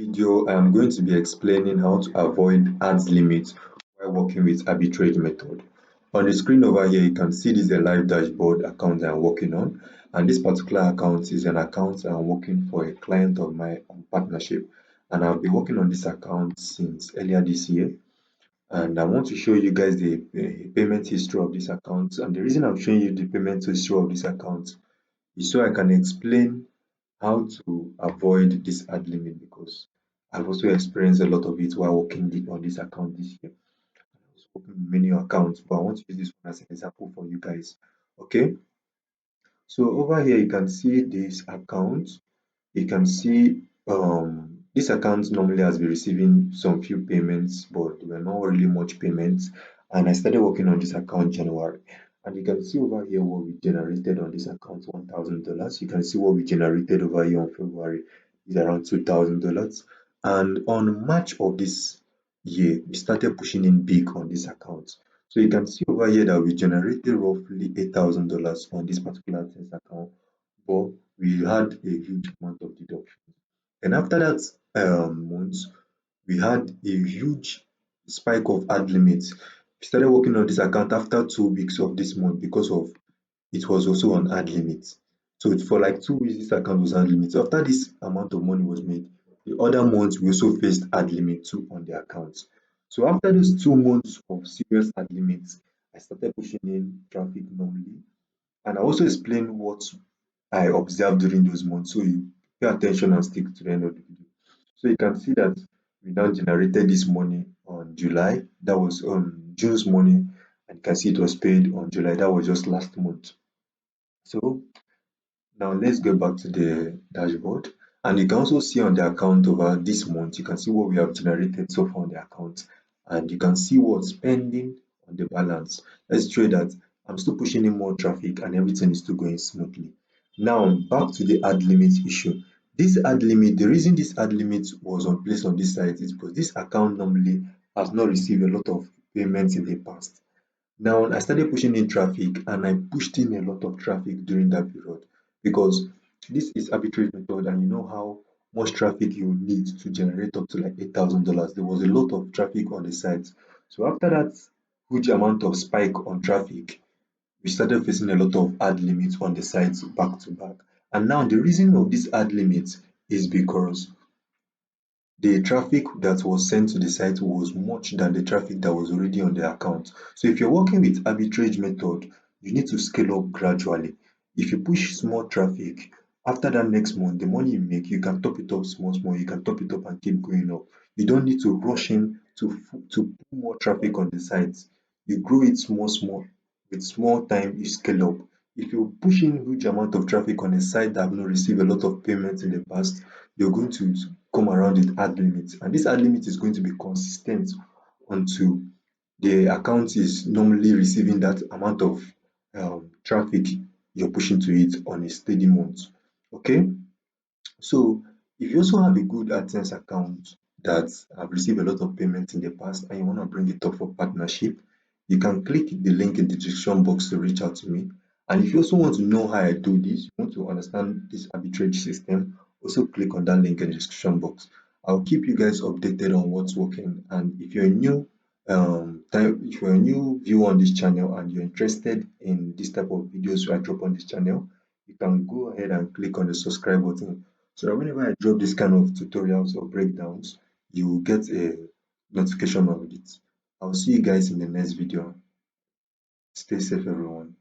Video, I'm going to be explaining how to avoid ads limits while working with arbitrage method. On the screen over here, you can see this is a live dashboard account that I'm working on, and this particular account is an account I'm working for a client of my partnership, and I've been working on this account since earlier this year. And I want to show you guys the payment history of this account. And the reason I'm showing you the payment history of this account is so I can explain how to avoid this ad limit, because I've also experienced a lot of it while working on this account this year. I was working with many accounts, but I want to use this one as an example for you guys. Okay, so over here you can see this account. You can see this account normally has been receiving some few payments, but there were not really much payments. And I started working on this account January. And you can see over here what we generated on this account, $1,000. You can see what we generated over here on February is around $2,000. And on March of this year, we started pushing in big on this account. So you can see over here that we generated roughly $8,000 on this particular AdSense account, but we had a huge amount of deductions. And after that month, we had a huge spike of ad limits. We started working on this account after 2 weeks of this month because of it was also on ad limits. So for like 2 weeks, this account was ad limits. After this amount of money was made, the other months we also faced ad limit too on the account. So after those 2 months of serious ad limits, I started pushing in traffic normally, and I also explain what I observed during those months. So you pay attention and stick to the end of the video. So you can see that we now generated this money on July. That was June's money, and you can see it was paid on July. That was just last month. So now let's go back to the dashboard, and you can also see on the account over this month, you can see what we have generated so far on the account, and you can see what's pending on the balance. Let's show you that I'm still pushing in more traffic and everything is still going smoothly. Now back to the ad limit issue. This ad limit, the reason this ad limit was on place on this site is because this account normally has not received a lot of payments in the past. Now I started pushing in traffic, and I pushed in a lot of traffic during that period, because this is arbitrage method, and you know how much traffic you need to generate up to like $8,000. There was a lot of traffic on the site. So after that huge amount of spike on traffic, we started facing a lot of ad limits on the sites back to back. And now the reason of this ad limits is because the traffic that was sent to the site was much than the traffic that was already on the account. So if you're working with arbitrage method, you need to scale up gradually. If you push small traffic, after that next month, the money you make, you can top it up small, small, you can top it up and keep going up. You don't need to rush in to put more traffic on the site. You grow it small, small. With small time, you scale up. If you push in huge amount of traffic on a site that have not received a lot of payments in the past, you're going to come around with ad limits, and this ad limit is going to be consistent until the account is normally receiving that amount of traffic you're pushing to it on a steady month. Okay, so if you also have a good AdSense account that have received a lot of payments in the past and you want to bring it up for partnership, you can click the link in the description box to reach out to me. And if you also want to know how I do this, you want to understand this arbitrage system, also click on that link in the description box. I'll keep you guys updated on what's working. And if you're a new if you're a new viewer on this channel and you're interested in this type of videos I drop on this channel, you can go ahead and click on the subscribe button, so that whenever I drop this kind of tutorials or breakdowns, you will get a notification of it. I'll see you guys in the next video. Stay safe, everyone.